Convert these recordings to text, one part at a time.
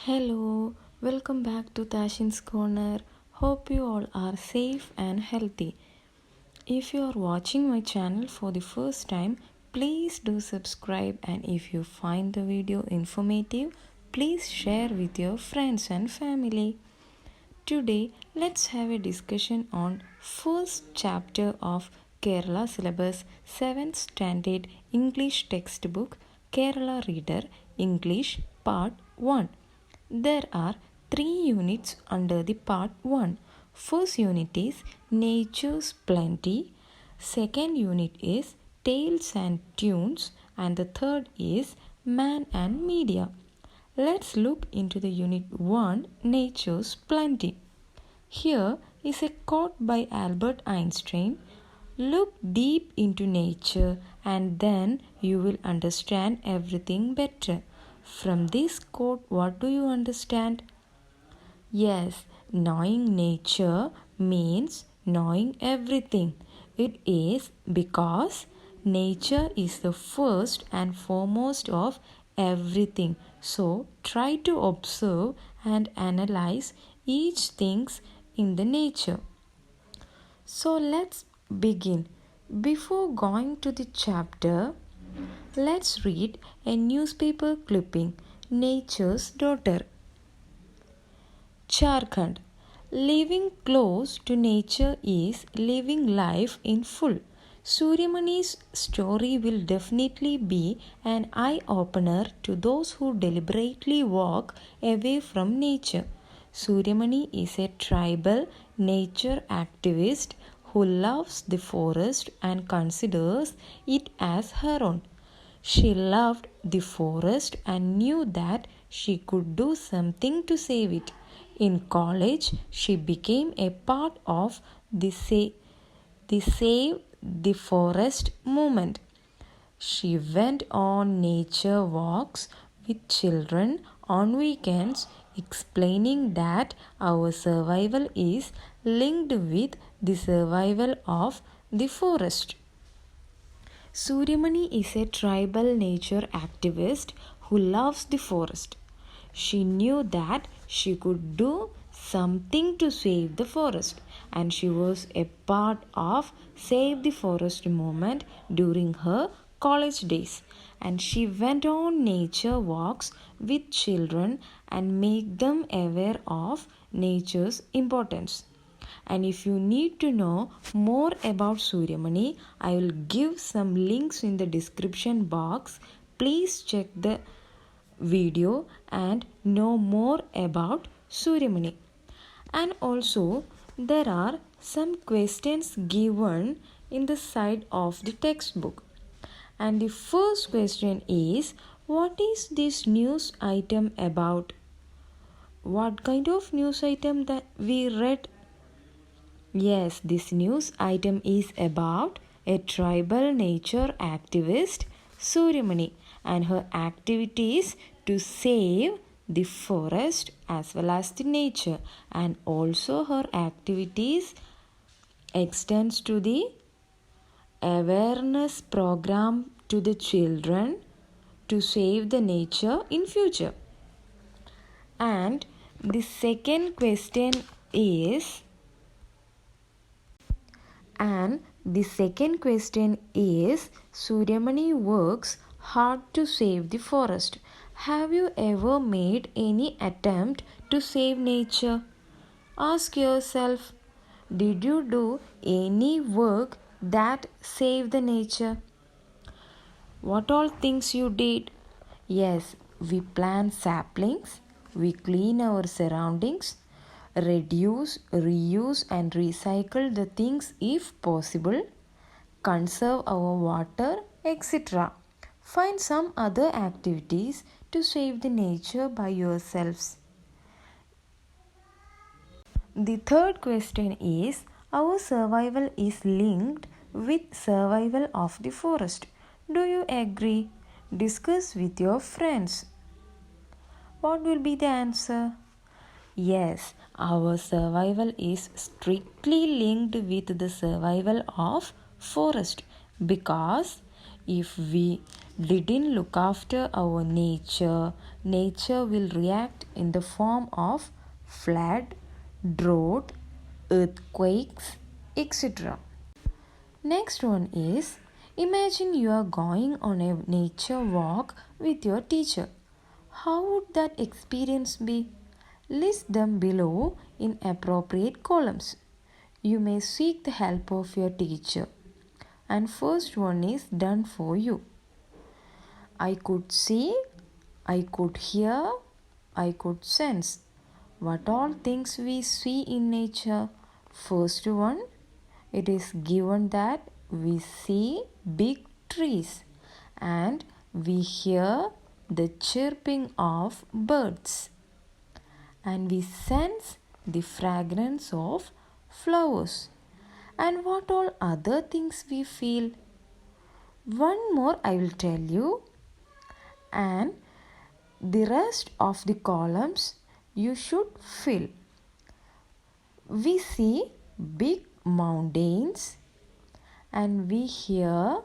Hello, welcome back to Tashin's Corner. Hope you all are safe and healthy. If you are watching my channel for the first time, please do subscribe, and if you find the video informative, please share with your friends and family. Today, let's have a discussion on first chapter of Kerala syllabus 7th standard English textbook Kerala Reader English Part 1. There are 3 units under the part 1. First unit is Nature's Plenty. Second unit is Tales and Tunes. And the third is Man and Media. Let's look into the unit 1, Nature's Plenty. Here is a quote by Albert Einstein. Look deep into nature and then you will understand everything better. From this quote, what do you understand? Yes, knowing nature means knowing everything. It is because nature is the first and foremost of everything. So try to observe and analyze each thing in the nature. So let's begin. Before going to the chapter, let's read a newspaper clipping. Nature's Daughter. Jharkhand. Living close to nature is living life in full. Suryamani's story will definitely be an eye-opener to those who deliberately walk away from nature. Suryamani is a tribal nature activist who loves the forest and considers it as her own. She loved the forest and knew that she could do something to save it. In college, she became a part of the Save the Forest movement. She went on nature walks with children on weekends, explaining that our survival is linked with the survival of the forest. Suryamani is a tribal nature activist who loves the forest. She knew that she could do something to save the forest, and she was a part of Save the Forest movement during her college days. And she went on nature walks with children and made them aware of nature's importance. And if you need to know more about Suryamani, I will give some links in the description box. Please check the video and know more about Suryamani. And also, there are some questions given in the side of the textbook. And the first question is, what is this news item about? What kind of news item that we read? Yes, this news item is about a tribal nature activist, Suryamani, and her activities to save the forest as well as the nature, and also her activities extends to the awareness program to the children to save the nature in future. And the second question is Suryamani works hard to save the forest. Have you ever made any attempt to save nature? Ask yourself, did you do any work that saved the nature? What all things you did? Yes, we plant saplings, we clean our surroundings, reduce, reuse and recycle the things if possible, conserve our water, etc. Find some other activities to save the nature by yourselves. The third question is, our survival is linked with survival of the forest. Do you agree? Discuss with your friends. What will be the answer? Yes, our survival is strictly linked with the survival of forest, because if we didn't look after our nature, nature will react in the form of flood, drought, earthquakes, etc. Next one is, imagine you are going on a nature walk with your teacher. How would that experience be? List them below in appropriate columns. You may seek the help of your teacher. And first one is done for you. I could see, I could hear, I could sense. What all things we see in nature? First one, it is given that we see big trees and we hear the chirping of birds and we sense the fragrance of flowers. And what all other things we feel? One more I will tell you, and the rest of the columns you should fill. We see big mountains and we hear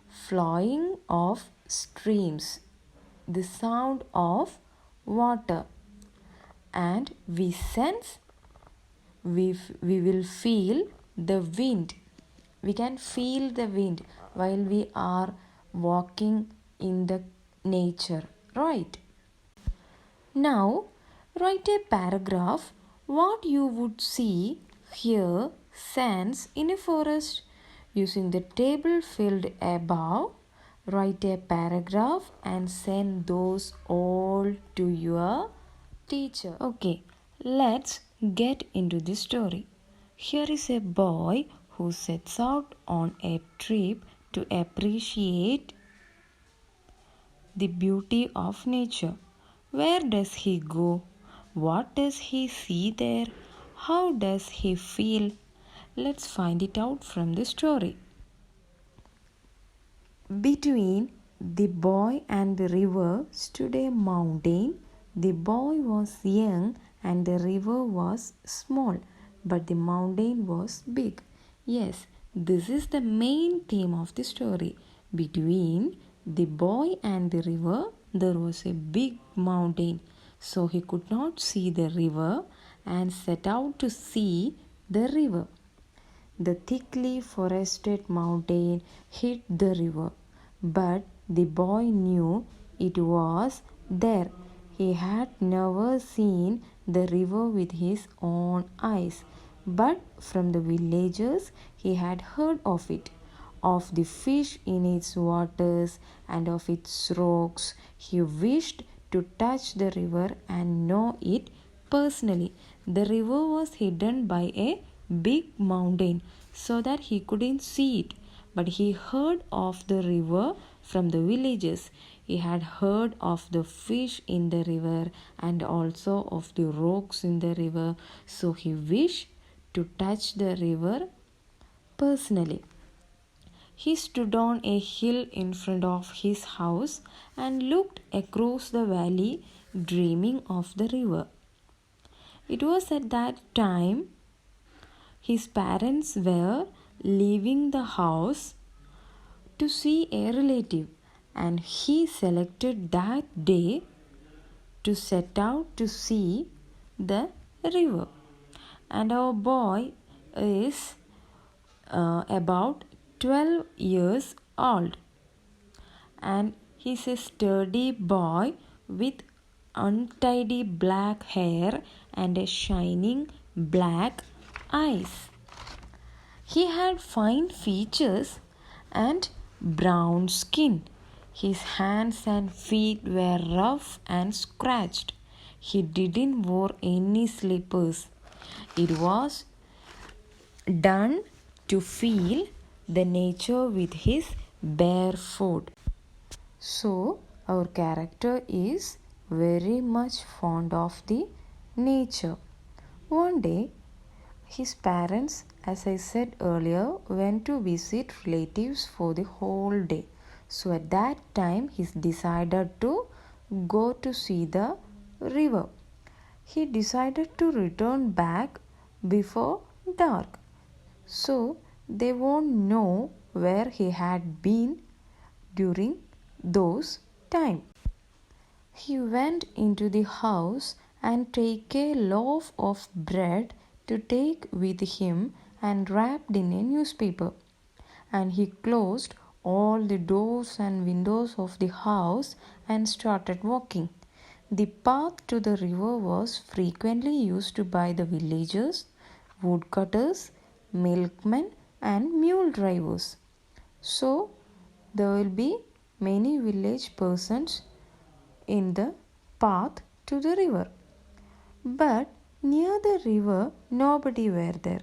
flowing of streams, the sound of water, and we sense, we will feel the wind. We can feel the wind while we are walking in the nature, right? Now, write a paragraph what you would see, hear, sense in a forest. Using the table filled above, write a paragraph and send those all to your teacher. Okay, let's get into the story. Here is a boy who sets out on a trip to appreciate the beauty of nature. Where does he go? What does he see there? How does he feel? Let's find it out from the story. Between the boy and the river stood a mountain. The boy was young and the river was small, but the mountain was big. Yes, this is the main theme of the story. Between the boy and the river, there was a big mountain. So he could not see the river and set out to see the river. The thickly forested mountain hid the river, but the boy knew it was there. He had never seen the river with his own eyes, but from the villagers he had heard of it, of the fish in its waters and of its rocks. He wished to touch the river and know it personally. The river was hidden by a big mountain so that he couldn't see it, but he heard of the river from the villagers. He had heard of the fish in the river and also of the rocks in the river, so he wished to touch the river personally. He stood on a hill in front of his house and looked across the valley, dreaming of the river. It was at that time his parents were leaving the house to see a relative, and he selected that day to set out to see the river. And our boy is about 12 years old, and he's a sturdy boy with untidy black hair and a shining black eyes. He had fine features and brown skin. His hands and feet were rough and scratched. He didn't wear any slippers. It was done to feel the nature with his bare foot. So, our character is very much fond of the nature. One day, his parents, as I said earlier, went to visit relatives for the whole day. So at that time, he decided to go to see the river. He decided to return back before dark, so they won't know where he had been during those time. He went into the house and take a loaf of bread to take with him and wrapped in a newspaper. And he closed all the doors and windows of the house and started walking. The path to the river was frequently used by the villagers, woodcutters, milkmen, and mule drivers. So, there will be many village persons in the path to the river. But near the river, nobody were there.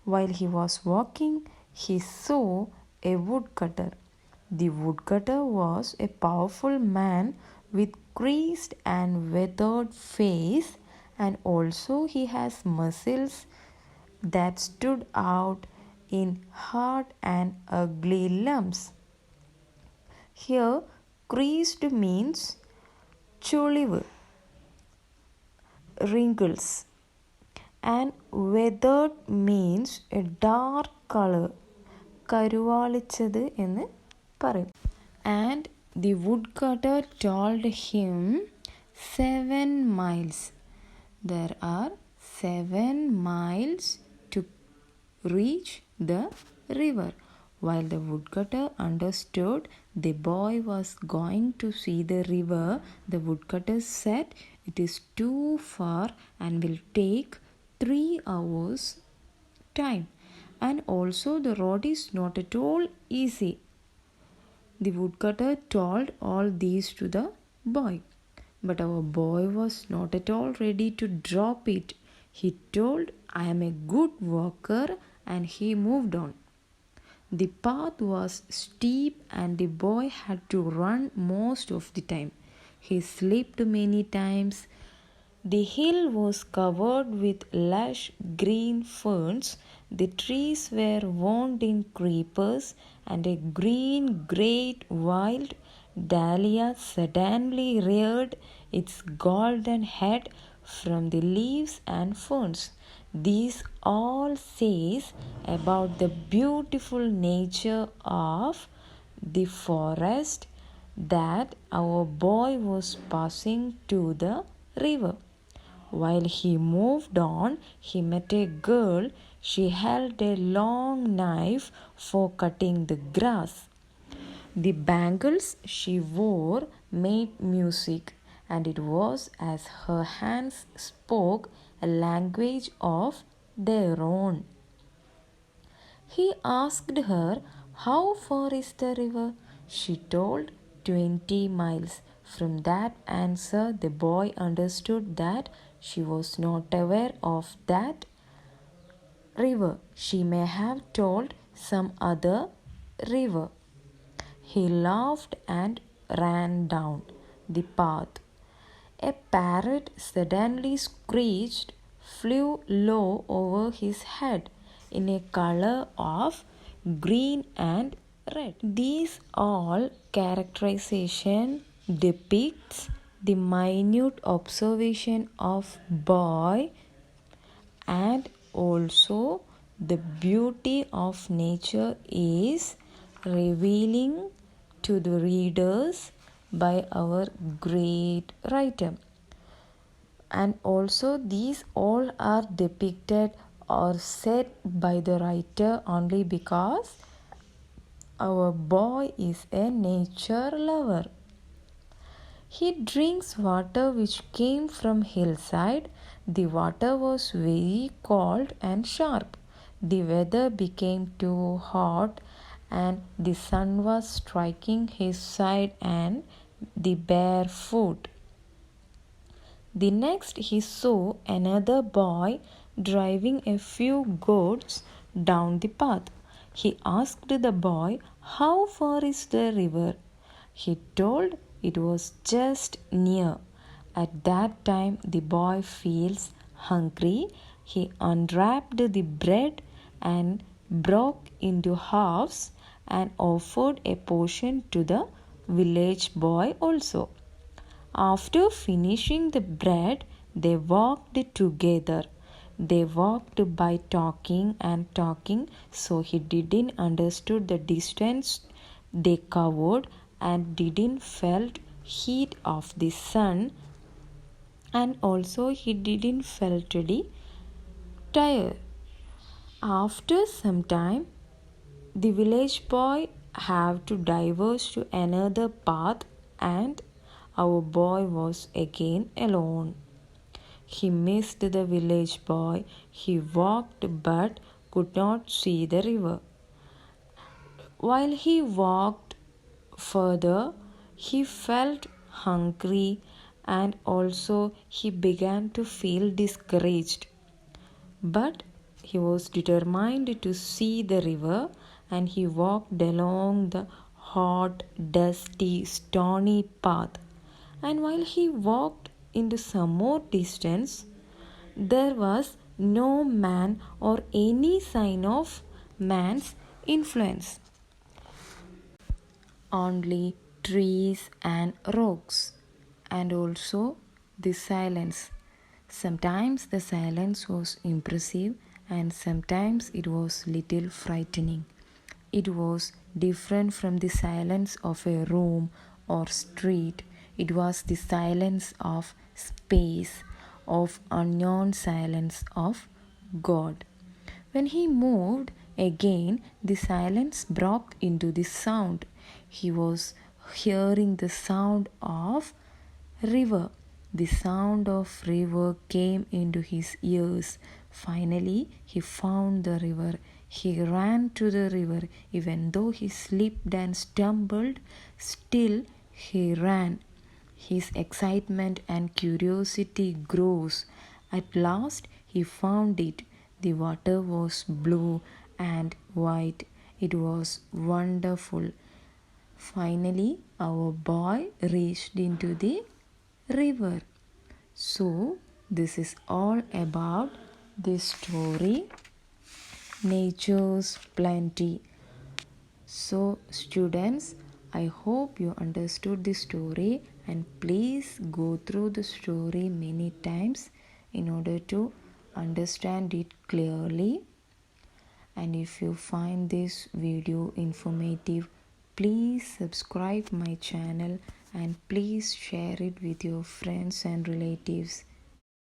While he was walking, he saw a woodcutter. The woodcutter was a powerful man with creased and weathered face, and also he has muscles that stood out in hard and ugly lumps. Here, creased means ചുളിവ്, wrinkles, and weathered means a dark color, കരുവാളിച്ചത് എന്ന് പറയും. And the woodcutter told him 7 miles. There are 7 miles to reach the river. While the woodcutter understood the boy was going to see the river, the woodcutter said, "It is too far and will take 3 hours time. And also the road is not at all easy." The woodcutter told all these to the boy. But our boy was not at all ready to drop it. He told, "I am a good walker," and he moved on. The path was steep and the boy had to run most of the time. He slipped many times. The hill was covered with lush green ferns. The trees were wound in creepers, and a green great wild dahlia suddenly reared its golden head from the leaves and ferns. This all says about the beautiful nature of the forest that our boy was passing to the river. While he moved on, he met a girl. She held a long knife for cutting the grass. The bangles she wore made music, and it was as her hands spoke a language of their own. He asked her, "How far is the river?" She told, 20 miles. From that answer, the boy understood that she was not aware of that river. She may have told some other river. He laughed and ran down the path. A parrot suddenly screeched, flew low over his head in a color of green and red. These all characterization depicts the minute observation of boy and also the beauty of nature is revealing to the readers by our great writer. And also these all are depicted or said by the writer only because our boy is a nature lover. He drinks water which came from hillside. The water was very cold and sharp. The weather became too hot and the sun was striking his side and the bare foot. The next he saw another boy driving a few goats down the path. He asked the boy, "How far is the river?" He told it was just near. At that time the boy feels hungry. He unwrapped the bread and broke into halves and offered a portion to the village boy also. After finishing the bread, they walked together. They walked by talking and talking, so he didn't understood the distance they covered and didn't felt heat of the sun, and also he didn't felt tired. After some time, the village boy have to diverge to another path, and our boy was again alone. He missed the village boy. He walked but could not see the river. While he walked further, he felt hungry, and also he began to feel discouraged. But he was determined to see the river, and he walked along the hot, dusty, stony path. And while he walked into some more distance, there was no man or any sign of man's influence, only trees and rocks, and also the silence. Sometimes the silence was impressive, and sometimes it was little frightening. It was different from the silence of a room or street. It was the silence of space, of unknown silence of God. When he moved again, the silence broke into the sound. He was hearing the sound of river. The sound of river came into his ears. Finally, he found the river. He ran to the river. Even though he slipped and stumbled, still he ran. His excitement and curiosity grows. At last he found it. The water was blue and white. It was wonderful. Finally, our boy reached into the river. So, this is all about the story Nature's Plenty. So, students, I hope you understood the story, and please go through the story many times in order to understand it clearly. And if you find this video informative, please subscribe my channel and please share it with your friends and relatives.